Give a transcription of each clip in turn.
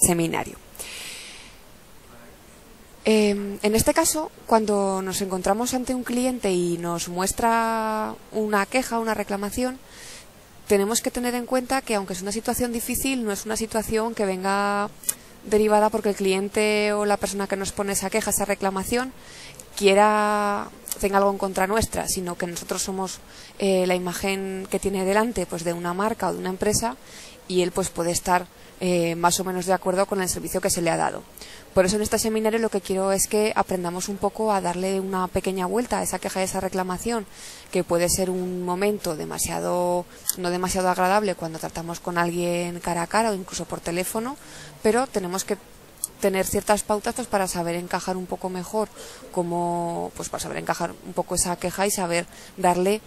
seminario. En este caso, cuando nos encontramos ante un cliente y nos muestra una queja, una reclamación, tenemos que tener en cuenta que aunque es una situación difícil, no es una situación que venga derivada porque el cliente o la persona que nos pone esa queja, esa reclamación, tenga algo en contra nuestra, sino que nosotros somos la imagen que tiene delante pues de una marca o de una empresa, y él pues puede estar más o menos de acuerdo con el servicio que se le ha dado. Por eso en este seminario lo que quiero es que aprendamos un poco a darle una pequeña vuelta a esa queja y esa reclamación, que puede ser un momento no demasiado agradable cuando tratamos con alguien cara a cara o incluso por teléfono, pero tenemos que tener ciertas pautas pues para saber encajar un poco mejor para saber encajar un poco esa queja y saber darle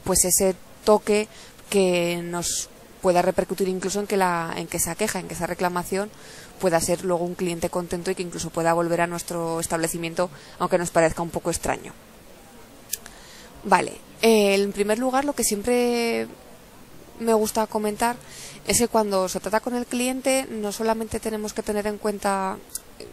pues ese toque que nos pueda repercutir incluso en que esa queja, en que esa reclamación pueda ser luego un cliente contento y que incluso pueda volver a nuestro establecimiento, aunque nos parezca un poco extraño. Vale, en primer lugar, lo que siempre me gusta comentar es que cuando se trata con el cliente no solamente tenemos que tener en cuenta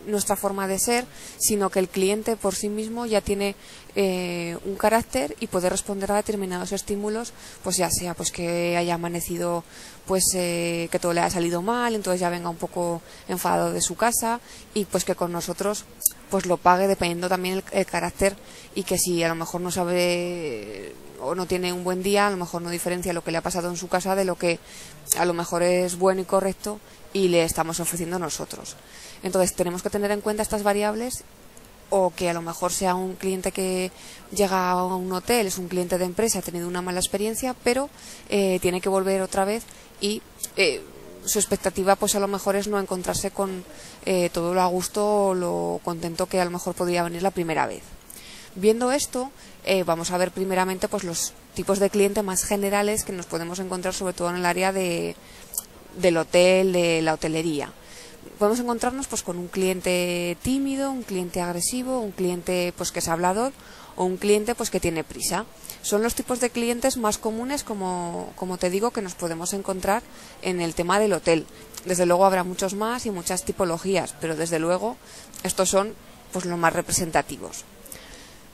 nuestra forma de ser, sino que el cliente por sí mismo ya tiene un carácter y puede responder a determinados estímulos, pues ya sea pues que haya amanecido que todo le haya salido mal, entonces ya venga un poco enfadado de su casa, y pues que con nosotros pues lo pague dependiendo también el carácter, y que si a lo mejor no sabe o no tiene un buen día, a lo mejor no diferencia lo que le ha pasado en su casa de lo que a lo mejor es bueno y correcto y le estamos ofreciendo nosotros. Entonces tenemos que tener en cuenta estas variables, o que a lo mejor sea un cliente que llega a un hotel, es un cliente de empresa, ha tenido una mala experiencia, pero tiene que volver otra vez, y su expectativa pues a lo mejor es no encontrarse con todo lo a gusto o lo contento que a lo mejor podría venir la primera vez. Viendo esto, vamos a ver primeramente pues los tipos de cliente más generales que nos podemos encontrar, sobre todo en el área del hotel, de la hotelería. Podemos encontrarnos pues con un cliente tímido, un cliente agresivo, un cliente pues que es hablador, o un cliente pues que tiene prisa. Son los tipos de clientes más comunes, como te digo, que nos podemos encontrar en el tema del hotel. Desde luego habrá muchos más y muchas tipologías, pero desde luego estos son pues los más representativos.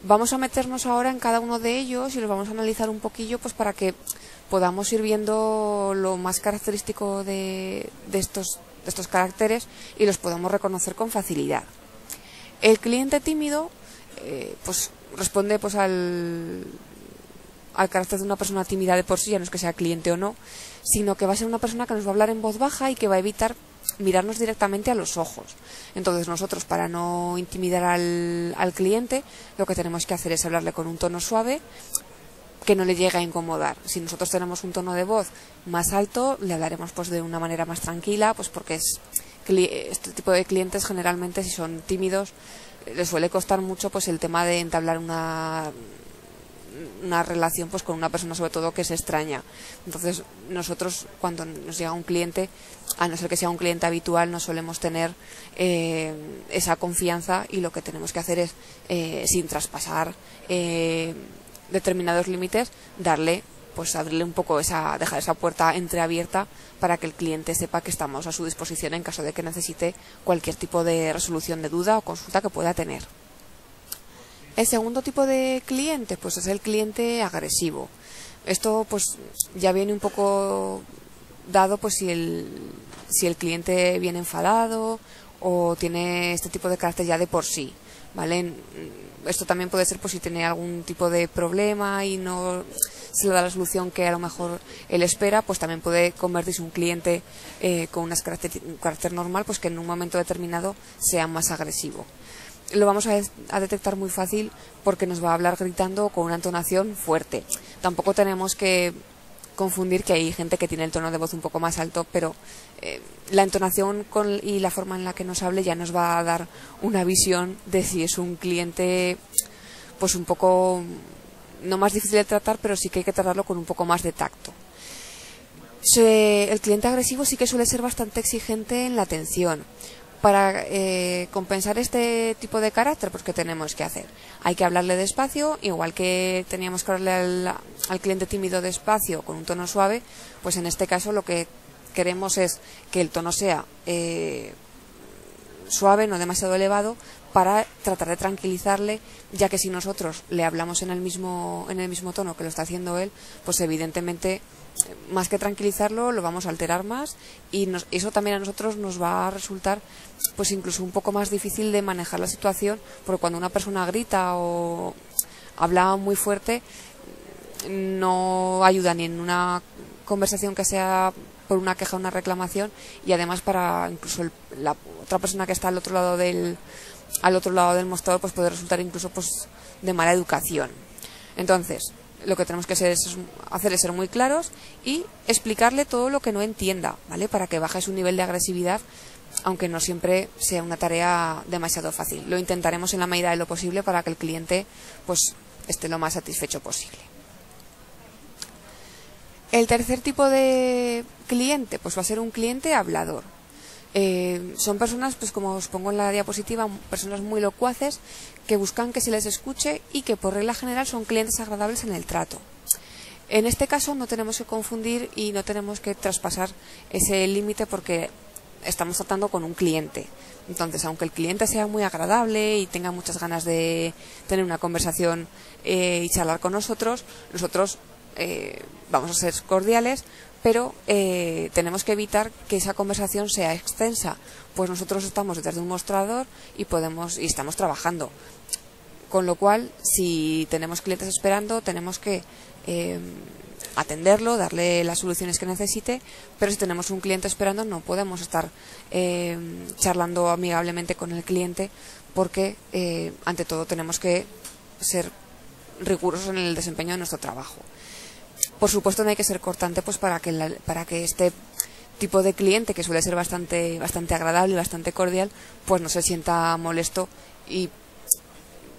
Vamos a meternos ahora en cada uno de ellos y los vamos a analizar un poquillo pues para que podamos ir viendo lo más característico de estos caracteres y los podamos reconocer con facilidad. El cliente tímido pues responde pues al carácter de una persona tímida de por sí, ya no es que sea cliente o no, sino que va a ser una persona que nos va a hablar en voz baja y que va a evitar mirarnos directamente a los ojos. Entonces nosotros, para no intimidar al cliente, lo que tenemos que hacer es hablarle con un tono suave que no le llegue a incomodar. Si nosotros tenemos un tono de voz más alto, le hablaremos pues de una manera más tranquila, pues porque este tipo de clientes generalmente, si son tímidos, les suele costar mucho pues el tema de entablar una relación pues con una persona, sobre todo que es extraña. Entonces nosotros, cuando nos llega un cliente, a no ser que sea un cliente habitual, no solemos tener esa confianza, y lo que tenemos que hacer es sin traspasar determinados límites, abrirle un poco dejar esa puerta entreabierta para que el cliente sepa que estamos a su disposición en caso de que necesite cualquier tipo de resolución de duda o consulta que pueda tener. El segundo tipo de cliente pues es el cliente agresivo. Esto pues ya viene un poco dado pues si el cliente viene enfadado o tiene este tipo de carácter ya de por sí, ¿vale? Esto también puede ser pues si tiene algún tipo de problema y no se le da la solución que a lo mejor él espera, pues también puede convertirse en un cliente con un carácter normal, pues que en un momento determinado sea más agresivo. Lo vamos a detectar muy fácil porque nos va a hablar gritando con una entonación fuerte. Tampoco tenemos que confundir que hay gente que tiene el tono de voz un poco más alto, pero la entonación y la forma en la que nos hable ya nos va a dar una visión de si es un cliente pues un poco, no más difícil de tratar, pero sí que hay que tratarlo con un poco más de tacto. El cliente agresivo sí que suele ser bastante exigente en la atención. Para compensar este tipo de carácter, pues ¿qué tenemos que hacer? Hay que hablarle despacio, igual que teníamos que hablarle al cliente tímido despacio con un tono suave, pues en este caso lo que queremos es que el tono sea suave, no demasiado elevado, para tratar de tranquilizarle, ya que si nosotros le hablamos en el mismo tono que lo está haciendo él, pues evidentemente, más que tranquilizarlo, lo vamos a alterar más, y eso también a nosotros nos va a resultar pues incluso un poco más difícil de manejar la situación, porque cuando una persona grita o habla muy fuerte, no ayuda ni en una conversación que sea por una queja o una reclamación, y además para incluso la otra persona que está al otro lado del mostrador, pues puede resultar incluso pues de mala educación. Entonces, lo que tenemos que hacer es ser muy claros y explicarle todo lo que no entienda, ¿vale? Para que baje su nivel de agresividad, aunque no siempre sea una tarea demasiado fácil. Lo intentaremos en la medida de lo posible para que el cliente pues esté lo más satisfecho posible. El tercer tipo de cliente pues va a ser un cliente hablador. Son personas, pues como os pongo en la diapositiva, personas muy locuaces que buscan que se les escuche y que por regla general son clientes agradables en el trato. En este caso no tenemos que confundir y no tenemos que traspasar ese límite, porque estamos tratando con un cliente. Entonces, aunque el cliente sea muy agradable y tenga muchas ganas de tener una conversación y charlar con nosotros, vamos a ser cordiales, pero tenemos que evitar que esa conversación sea extensa, pues nosotros estamos detrás de un mostrador y estamos trabajando, con lo cual si tenemos clientes esperando tenemos que atenderlo, darle las soluciones que necesite, pero si tenemos un cliente esperando no podemos estar charlando amigablemente con el cliente, porque ante todo tenemos que ser rigurosos en el desempeño de nuestro trabajo. Por supuesto no hay que ser cortante, pues para que este tipo de cliente, que suele ser bastante agradable y bastante cordial, pues no se sienta molesto y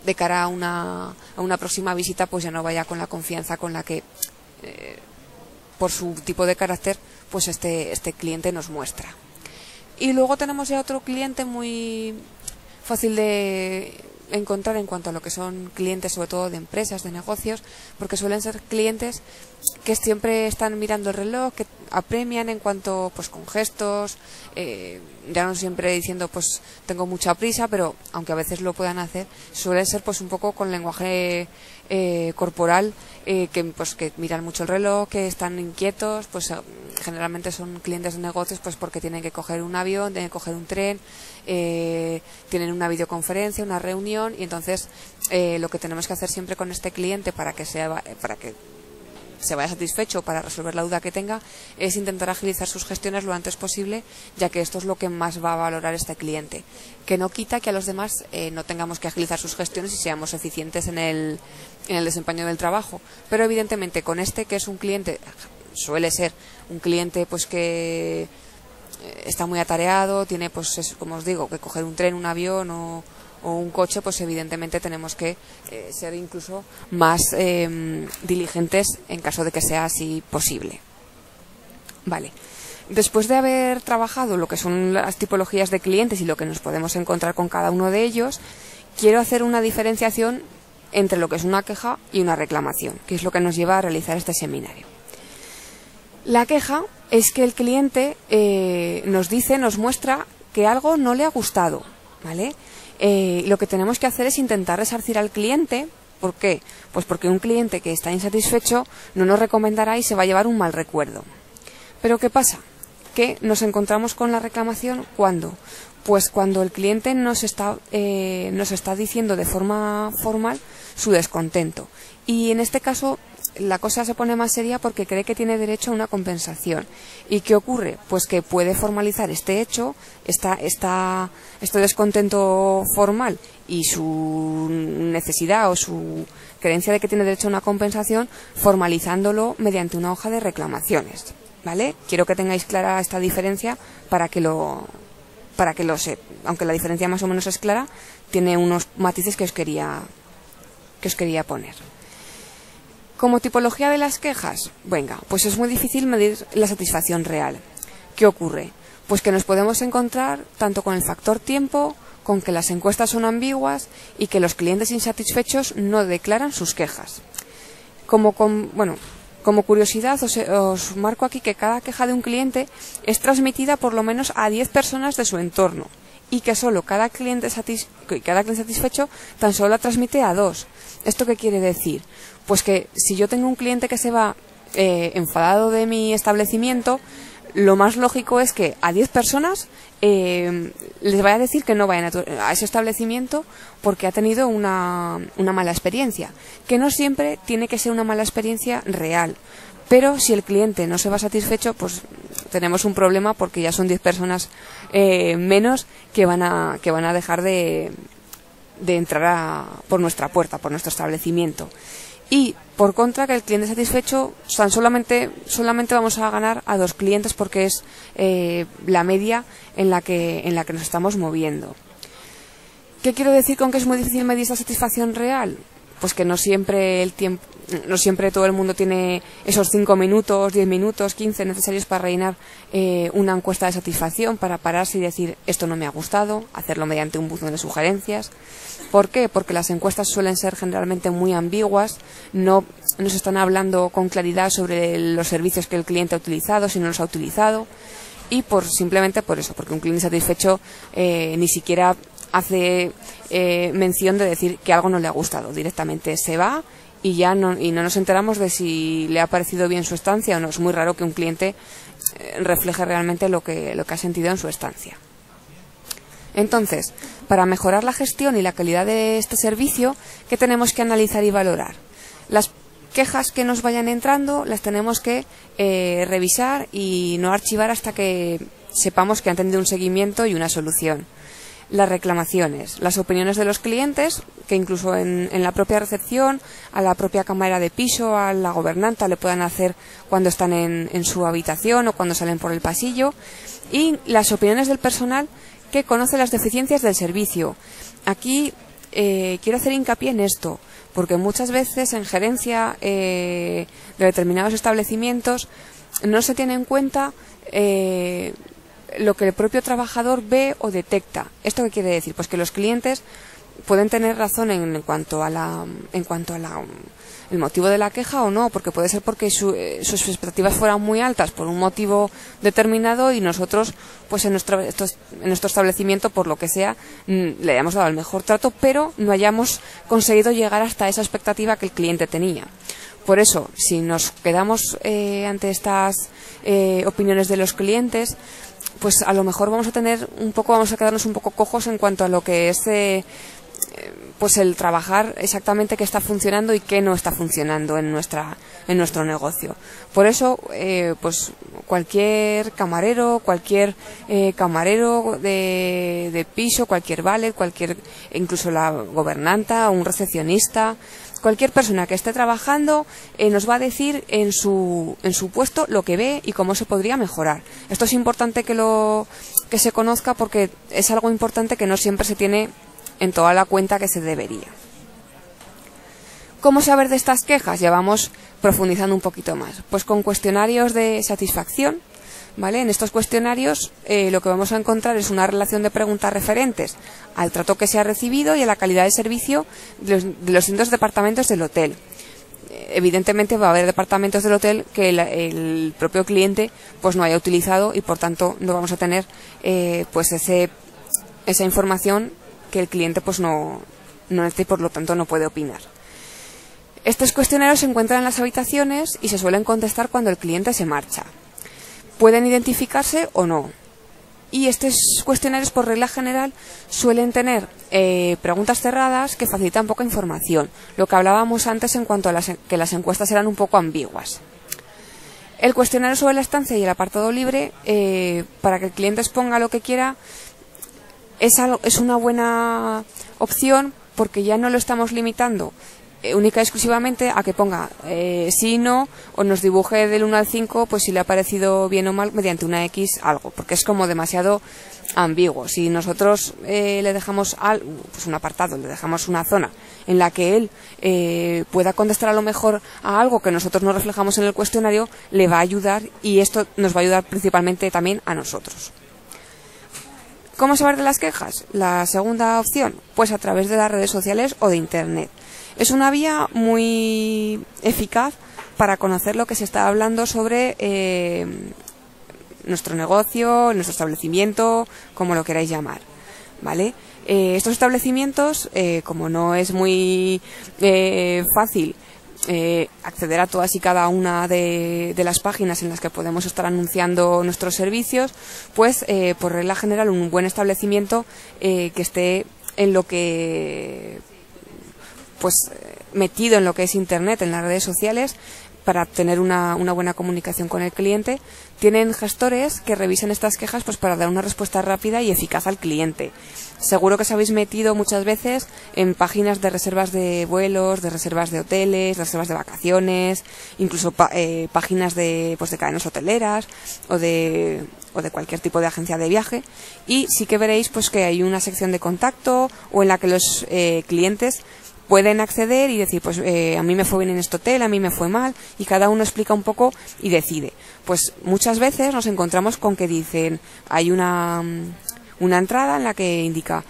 de cara a una próxima visita pues ya no vaya con la confianza con la que por su tipo de carácter pues este cliente nos muestra. Y luego tenemos ya otro cliente muy fácil de encontrar en cuanto a lo que son clientes, sobre todo de empresas, de negocios, porque suelen ser clientes que siempre están mirando el reloj, que apremian en cuanto, pues con gestos, ya no siempre diciendo pues tengo mucha prisa, pero aunque a veces lo puedan hacer, suelen ser pues un poco con lenguaje corporal, que miran mucho el reloj, que están inquietos, pues generalmente son clientes de negocios pues porque tienen que coger un avión, tienen que coger un tren, tienen una videoconferencia, una reunión, y entonces lo que tenemos que hacer siempre con este cliente para que se vaya satisfecho, para resolver la duda que tenga, es intentar agilizar sus gestiones lo antes posible, ya que esto es lo que más va a valorar este cliente, que no quita que a los demás no tengamos que agilizar sus gestiones y seamos eficientes en el desempeño del trabajo, pero evidentemente con este, que es un cliente, suele ser un cliente pues que está muy atareado, tiene pues como os digo, que coger un tren, un avión o un coche, pues evidentemente tenemos que ser incluso más diligentes en caso de que sea así posible. Vale. Después de haber trabajado lo que son las tipologías de clientes y lo que nos podemos encontrar con cada uno de ellos, quiero hacer una diferenciación entre lo que es una queja y una reclamación, que es lo que nos lleva a realizar este seminario. La queja es que el cliente nos muestra que algo no le ha gustado, ¿vale? Lo que tenemos que hacer es intentar resarcir al cliente. ¿Por qué? Pues porque un cliente que está insatisfecho no nos recomendará y se va a llevar un mal recuerdo. Pero ¿qué pasa? Que nos encontramos con la reclamación ¿cuándo? Pues cuando el cliente nos está diciendo de forma formal su descontento. Y en este caso la cosa se pone más seria porque cree que tiene derecho a una compensación. ¿Y qué ocurre? Pues que puede formalizar este hecho, este descontento formal y su necesidad o su creencia de que tiene derecho a una compensación, formalizándolo mediante una hoja de reclamaciones, ¿vale? Quiero que tengáis clara esta diferencia para que lo sé. Aunque la diferencia más o menos es clara, tiene unos matices que os quería poner. Como tipología de las quejas, venga, pues es muy difícil medir la satisfacción real. ¿Qué ocurre? Pues que nos podemos encontrar tanto con el factor tiempo, con que las encuestas son ambiguas y que los clientes insatisfechos no declaran sus quejas. Como Como curiosidad, os marco aquí que cada queja de un cliente es transmitida por lo menos a 10 personas de su entorno y que solo cada cliente satisfecho tan solo la transmite a 2. ¿Esto qué quiere decir? Pues que si yo tengo un cliente que se va enfadado de mi establecimiento, lo más lógico es que a 10 personas les vaya a decir que no vayan a ese establecimiento porque ha tenido una mala experiencia, que no siempre tiene que ser una mala experiencia real, pero si el cliente no se va satisfecho, pues tenemos un problema porque ya son 10 personas menos que van a dejar de entrar por nuestra puerta, por nuestro establecimiento. Y por contra, que el cliente satisfecho, solamente vamos a ganar a 2 clientes porque es la media en la que nos estamos moviendo. ¿Qué quiero decir con que es muy difícil medir esta satisfacción real? Pues que no siempre todo el mundo tiene esos 5 minutos, 10 minutos, 15 necesarios para rellenar una encuesta de satisfacción, para pararse y decir esto no me ha gustado, hacerlo mediante un buzón de sugerencias. ¿Por qué? Porque las encuestas suelen ser generalmente muy ambiguas, no se están hablando con claridad sobre los servicios que el cliente ha utilizado, si no los ha utilizado, y simplemente por eso, porque un cliente satisfecho ni siquiera hace mención de decir que algo no le ha gustado, directamente se va y no nos enteramos de si le ha parecido bien su estancia o no. Es muy raro que un cliente refleje realmente lo que ha sentido en su estancia. Entonces, para mejorar la gestión y la calidad de este servicio, ¿qué tenemos que analizar y valorar? Las quejas que nos vayan entrando las tenemos que revisar y no archivar hasta que sepamos que han tenido un seguimiento y una solución. Las reclamaciones, las opiniones de los clientes, que incluso en la propia recepción, a la propia camarera de piso, a la gobernanta le puedan hacer cuando están en su habitación o cuando salen por el pasillo, y las opiniones del personal que conoce las deficiencias del servicio. Aquí quiero hacer hincapié en esto, porque muchas veces en gerencia de determinados establecimientos no se tiene en cuenta lo que el propio trabajador ve o detecta. ¿Esto qué quiere decir? Pues que los clientes pueden tener razón en cuanto a el motivo de la queja o no, porque puede ser porque sus expectativas fueran muy altas por un motivo determinado y nosotros, pues en nuestro establecimiento, por lo que sea, le hayamos dado el mejor trato, pero no hayamos conseguido llegar hasta esa expectativa que el cliente tenía. Por eso, si nos quedamos ante estas opiniones de los clientes, pues a lo mejor vamos a quedarnos un poco cojos en cuanto a lo que es pues el trabajar exactamente qué está funcionando y qué no está funcionando en nuestro negocio. Por eso, pues cualquier camarero, de piso, cualquier valet, incluso la gobernanta o un recepcionista, cualquier persona que esté trabajando nos va a decir en su puesto lo que ve y cómo se podría mejorar. Esto es importante que se conozca porque es algo importante que no siempre se tiene en toda la cuenta que se debería. ¿Cómo saber de estas quejas? Ya vamos profundizando un poquito más. Pues con cuestionarios de satisfacción, ¿vale? En estos cuestionarios lo que vamos a encontrar es una relación de preguntas referentes al trato que se ha recibido y a la calidad de servicio de los distintos departamentos del hotel. Evidentemente va a haber departamentos del hotel que el propio cliente pues no haya utilizado y por tanto no vamos a tener pues esa información que el cliente pues no necesita y por lo tanto no puede opinar. Estos cuestionarios se encuentran en las habitaciones y se suelen contestar cuando el cliente se marcha. Pueden identificarse o no. Y estos cuestionarios, por regla general, suelen tener preguntas cerradas que facilitan poca información. Lo que hablábamos antes en cuanto a que las encuestas eran un poco ambiguas. El cuestionario sobre la estancia y el apartado libre, para que el cliente exponga lo que quiera, es una buena opción porque ya no lo estamos limitando única y exclusivamente a que ponga sí, no, o nos dibuje del 1 al 5 pues si le ha parecido bien o mal mediante una X algo, porque es como demasiado ambiguo. Si nosotros le dejamos pues un apartado, le dejamos una zona en la que él pueda contestar a lo mejor a algo que nosotros no reflejamos en el cuestionario, le va a ayudar y esto nos va a ayudar principalmente también a nosotros. ¿Cómo saber de las quejas? La segunda opción, pues a través de las redes sociales o de Internet. Es una vía muy eficaz para conocer lo que se está hablando sobre nuestro negocio, nuestro establecimiento, como lo queráis llamar, ¿vale? Estos establecimientos, como no es muy fácil acceder a todas y cada una de las páginas en las que podemos estar anunciando nuestros servicios, pues por regla general un buen establecimiento que esté en lo que pues metido en lo que es internet, en las redes sociales, para tener una buena comunicación con el cliente, tienen gestores que revisen estas quejas pues para dar una respuesta rápida y eficaz al cliente. Seguro que os habéis metido muchas veces en páginas de reservas de vuelos, de reservas de hoteles, reservas de vacaciones, incluso páginas de cadenas hoteleras o de cualquier tipo de agencia de viaje, y sí que veréis pues que hay una sección de contacto o en la que los clientes pueden acceder y decir, pues a mí me fue bien en este hotel, a mí me fue mal, y cada uno explica un poco y decide. Pues muchas veces nos encontramos con que dicen, hay una entrada en la que indica,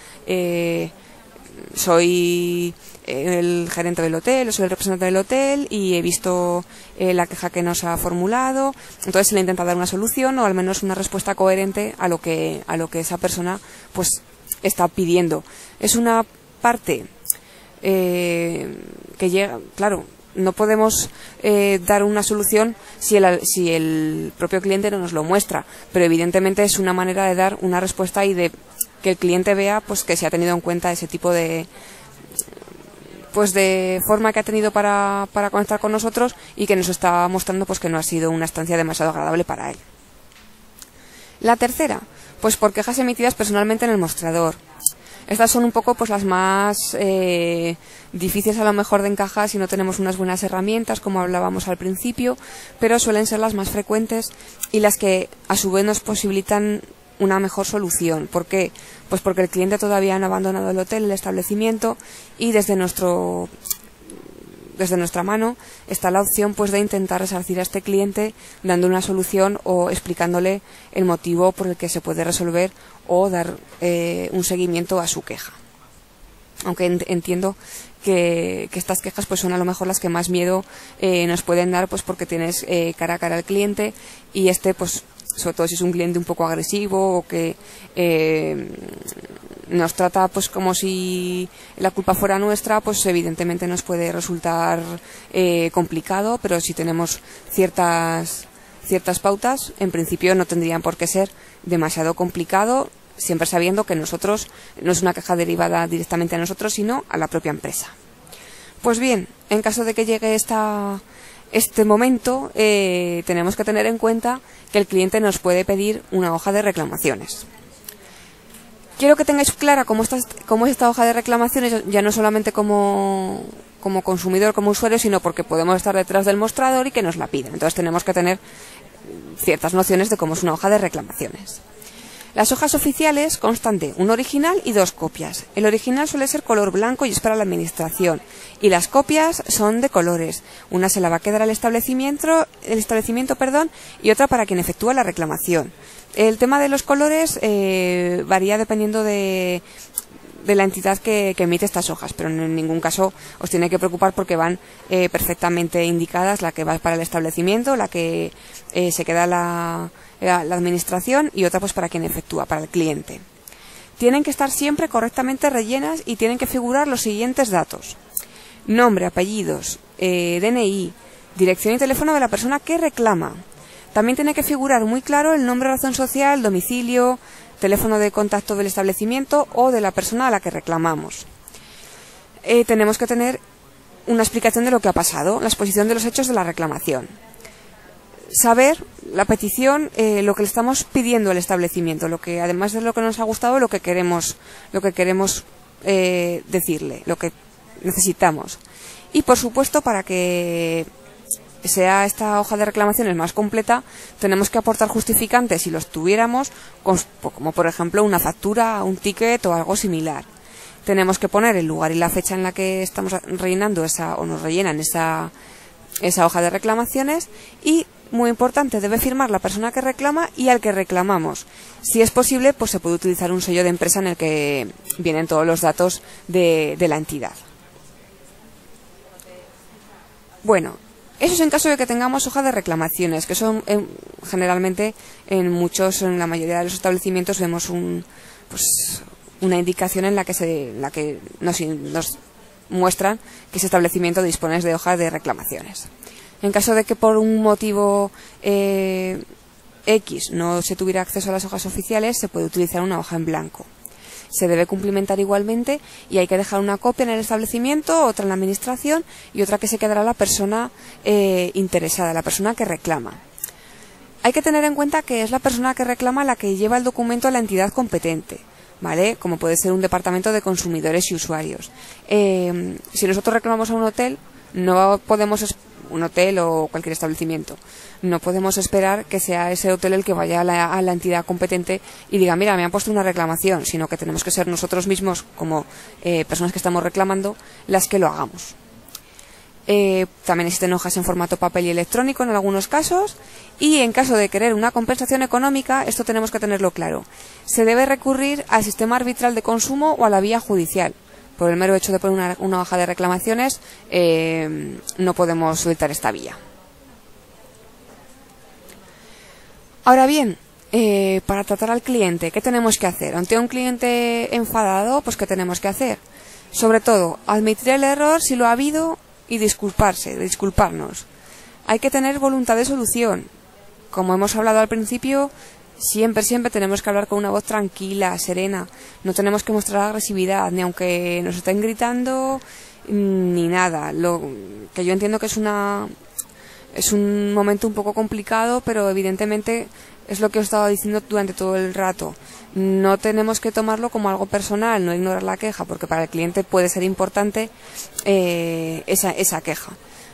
soy el gerente del hotel, o soy el representante del hotel y he visto la queja que nos ha formulado. Entonces se le intenta dar una solución o al menos una respuesta coherente a lo que esa persona pues está pidiendo. Es una parte que llega, claro, no podemos dar una solución si el propio cliente no nos lo muestra, pero evidentemente es una manera de dar una respuesta y de que el cliente vea pues que se ha tenido en cuenta ese tipo de forma que ha tenido para conectar con nosotros y que nos está mostrando pues que no ha sido una estancia demasiado agradable para él. La tercera, pues por quejas emitidas personalmente en el mostrador. Estas son un poco pues las más difíciles a lo mejor de encajar si no tenemos unas buenas herramientas, como hablábamos al principio, pero suelen ser las más frecuentes y las que a su vez nos posibilitan una mejor solución. ¿Por qué? Pues porque el cliente todavía no ha abandonado el hotel, el establecimiento, y desde nuestra mano está la opción pues de intentar resarcir a este cliente dando una solución o explicándole el motivo por el que se puede resolver o dar un seguimiento a su queja. Aunque entiendo que estas quejas pues son a lo mejor las que más miedo nos pueden dar, pues porque tienes cara a cara al cliente y pues sobre todo si es un cliente un poco agresivo o que nos trata pues como si la culpa fuera nuestra, pues evidentemente nos puede resultar complicado, pero si tenemos ciertas pautas, en principio no tendrían por qué ser demasiado complicado, siempre sabiendo que nosotros no es una queja derivada directamente a nosotros, sino a la propia empresa. Pues bien, en caso de que llegue este momento, tenemos que tener en cuenta que el cliente nos puede pedir una hoja de reclamaciones. Quiero que tengáis clara cómo es esta hoja de reclamaciones, ya no solamente como consumidor, como usuario, sino porque podemos estar detrás del mostrador y que nos la piden. Entonces tenemos que tener ciertas nociones de cómo es una hoja de reclamaciones. Las hojas oficiales constan de un original y 2 copias. El original suele ser color blanco y es para la administración, y las copias son de colores. Una se la va a quedar al establecimiento, y otra para quien efectúa la reclamación. El tema de los colores varía dependiendo de la entidad que emite estas hojas, pero en ningún caso os tiene que preocupar porque van perfectamente indicadas, la que va para el establecimiento, la que se queda la administración y otra pues para quien efectúa, para el cliente. Tienen que estar siempre correctamente rellenas y tienen que figurar los siguientes datos: nombre, apellidos, DNI, dirección y teléfono de la persona que reclama. También tiene que figurar muy claro el nombre, razón social, domicilio, teléfono de contacto del establecimiento o de la persona a la que reclamamos. Tenemos que tener una explicación de lo que ha pasado, la exposición de los hechos de la reclamación. Saber la petición, lo que le estamos pidiendo al establecimiento, lo que además de lo que nos ha gustado, lo que queremos decirle, lo que necesitamos. Y por supuesto, para que sea esta hoja de reclamaciones más completa, tenemos que aportar justificantes si los tuviéramos, como por ejemplo una factura, un ticket o algo similar. Tenemos que poner el lugar y la fecha en la que estamos rellenando o nos rellenan esa hoja de reclamaciones, y muy importante, debe firmar la persona que reclama y al que reclamamos. Si es posible, pues se puede utilizar un sello de empresa en el que vienen todos los datos de la entidad. Bueno, Eso es en caso de que tengamos hoja de reclamaciones, que son generalmente en la mayoría de los establecimientos vemos una indicación en la que nos muestran que ese establecimiento dispone de hojas de reclamaciones. En caso de que por un motivo X no se tuviera acceso a las hojas oficiales, se puede utilizar una hoja en blanco. Se debe cumplimentar igualmente y hay que dejar una copia en el establecimiento, otra en la administración y otra que se quedará la persona interesada, la persona que reclama. Hay que tener en cuenta que es la persona que reclama la que lleva el documento a la entidad competente, ¿vale? Como puede ser un departamento de consumidores y usuarios. Si nosotros reclamamos a un hotel, no podemos un hotel o cualquier establecimiento. No podemos esperar que sea ese hotel el que vaya a la entidad competente y diga, mira, me han puesto una reclamación, sino que tenemos que ser nosotros mismos, como personas que estamos reclamando, las que lo hagamos. También existen hojas en formato papel y electrónico en algunos casos, y en caso de querer una compensación económica, esto tenemos que tenerlo claro. Se debe recurrir al sistema arbitral de consumo o a la vía judicial. Por el mero hecho de poner una hoja de reclamaciones, no podemos soltar esta vía. Ahora bien, para tratar al cliente, ¿qué tenemos que hacer? Ante un cliente enfadado, pues ¿qué tenemos que hacer? Sobre todo, admitir el error si lo ha habido y disculparnos. Hay que tener voluntad de solución. Como hemos hablado al principio, siempre tenemos que hablar con una voz tranquila, serena. No tenemos que mostrar agresividad, ni aunque nos estén gritando, ni nada. Lo que yo entiendo que es un momento un poco complicado, pero evidentemente es lo que os estaba diciendo durante todo el rato. No tenemos que tomarlo como algo personal, no ignorar la queja, porque para el cliente puede ser importante esa queja.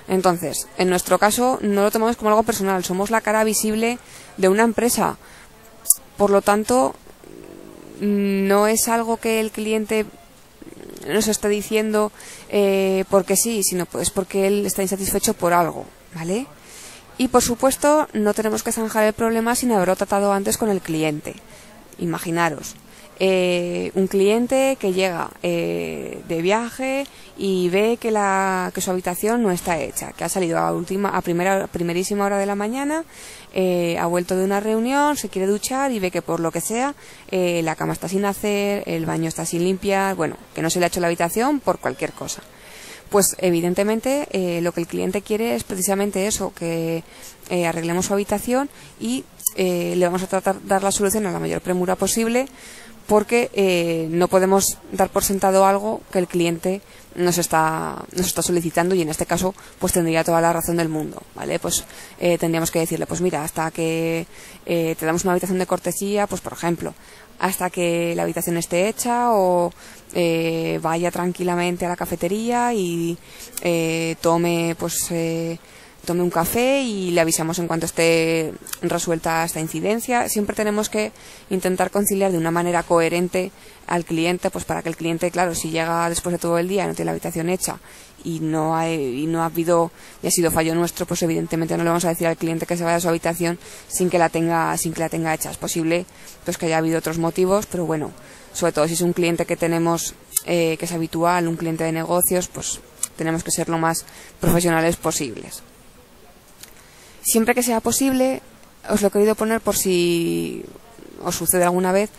Entonces, en nuestro caso, no lo tomamos como algo personal, somos la cara visible de una empresa. Por lo tanto, no es algo que el cliente nos esté diciendo porque sí, sino pues porque él está insatisfecho por algo, ¿vale? Y por supuesto, no tenemos que zanjar el problema sin haberlo tratado antes con el cliente. Imaginaros, un cliente que llega de viaje y ve que su habitación no está hecha, que ha salido a primerísima hora de la mañana, ha vuelto de una reunión, se quiere duchar y ve que por lo que sea la cama está sin hacer, el baño está sin limpiar, bueno, que no se le ha hecho la habitación por cualquier cosa. Pues evidentemente lo que el cliente quiere es precisamente eso, que arreglemos su habitación y le vamos a tratar de dar la solución a la mayor premura posible, porque no podemos dar por sentado algo que el cliente nos está solicitando, y en este caso pues tendría toda la razón del mundo, ¿vale? Pues tendríamos que decirle, pues mira, hasta que te damos una habitación de cortesía, pues por ejemplo, hasta que la habitación esté hecha, o vaya tranquilamente a la cafetería y tome un café y le avisamos en cuanto esté resuelta esta incidencia. Siempre tenemos que intentar conciliar de una manera coherente al cliente, pues para que el cliente, claro, si llega después de todo el día y no tiene la habitación hecha y no ha sido fallo nuestro, pues evidentemente no le vamos a decir al cliente que se vaya a su habitación sin que la tenga hecha. Es posible pues que haya habido otros motivos, pero bueno, sobre todo si es un cliente que tenemos que es habitual, un cliente de negocios, pues tenemos que ser lo más profesionales posibles. Siempre que sea posible, os lo he querido poner por si os sucede alguna vez,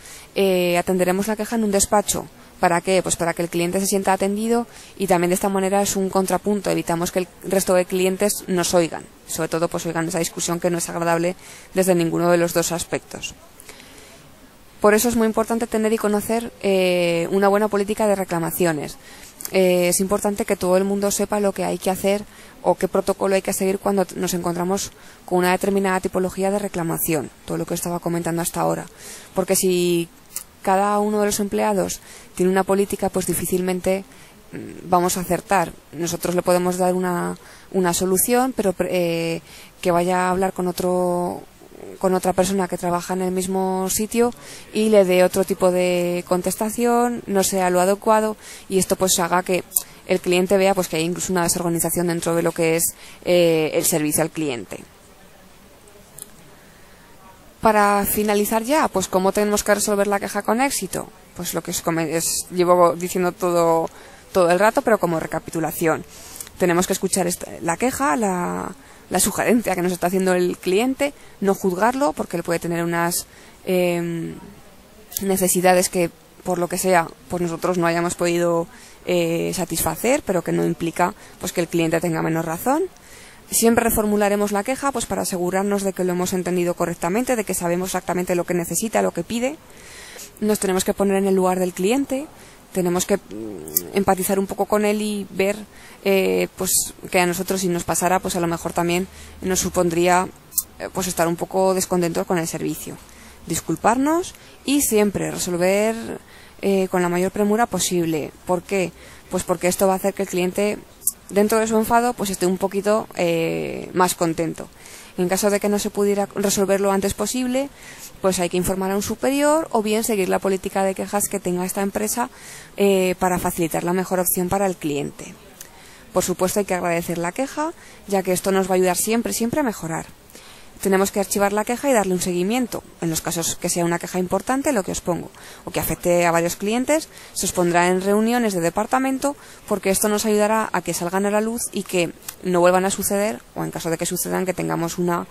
atenderemos la queja en un despacho. ¿Para qué? Pues para que el cliente se sienta atendido, y también de esta manera es un contrapunto, evitamos que el resto de clientes nos oigan, sobre todo pues oigan esa discusión que no es agradable desde ninguno de los dos aspectos. Por eso es muy importante tener y conocer una buena política de reclamaciones. Es importante que todo el mundo sepa lo que hay que hacer o qué protocolo hay que seguir cuando nos encontramos con una determinada tipología de reclamación, todo lo que estaba comentando hasta ahora. Porque si cada uno de los empleados tiene una política, pues difícilmente vamos a acertar. Nosotros le podemos dar una solución, pero que vaya a hablar con otra persona que trabaja en el mismo sitio y le dé otro tipo de contestación, no sea lo adecuado, y esto pues haga que el cliente vea pues que hay incluso una desorganización dentro de lo que es el servicio al cliente. Para finalizar ya, pues ¿cómo tenemos que resolver la queja con éxito? Pues lo que llevo diciendo todo el rato, pero como recapitulación. tenemos que escuchar la queja, la sugerencia que nos está haciendo el cliente, no juzgarlo porque él puede tener unas necesidades que por lo que sea pues nosotros no hayamos podido satisfacer, pero que no implica pues que el cliente tenga menos razón. Siempre reformularemos la queja pues para asegurarnos de que lo hemos entendido correctamente, de que sabemos exactamente lo que necesita, lo que pide. Nos tenemos que poner en el lugar del cliente, tenemos que empatizar un poco con él y ver pues que a nosotros, si nos pasara, pues a lo mejor también nos supondría pues estar un poco descontentos con el servicio. Disculparnos y siempre resolver con la mayor premura posible. ¿Por qué? Pues porque esto va a hacer que el cliente, dentro de su enfado, pues esté un poquito más contento. En caso de que no se pudiera resolver lo antes posible, pues hay que informar a un superior o bien seguir la política de quejas que tenga esta empresa para facilitar la mejor opción para el cliente. Por supuesto, hay que agradecer la queja, ya que esto nos va a ayudar siempre a mejorar. Tenemos que archivar la queja y darle un seguimiento. En los casos que sea una queja importante, lo que os pongo, o que afecte a varios clientes, se os pondrá en reuniones de departamento, porque esto nos ayudará a que salgan a la luz y que no vuelvan a suceder, o en caso de que sucedan, que tengamos un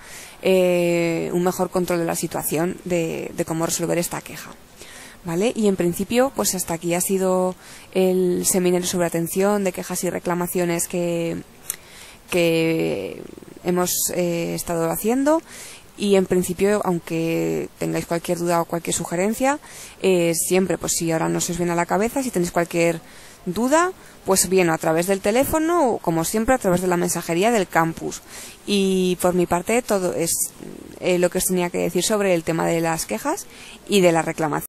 mejor control de la situación de cómo resolver esta queja. ¿Vale? Y en principio, pues hasta aquí ha sido el seminario sobre atención de quejas y reclamaciones que hemos estado haciendo, y en principio, aunque tengáis cualquier duda o cualquier sugerencia, siempre, pues si ahora no se os viene a la cabeza, si tenéis cualquier duda, pues bien, a través del teléfono o, como siempre, a través de la mensajería del campus. Y por mi parte, todo es lo que os tenía que decir sobre el tema de las quejas y de la reclamación.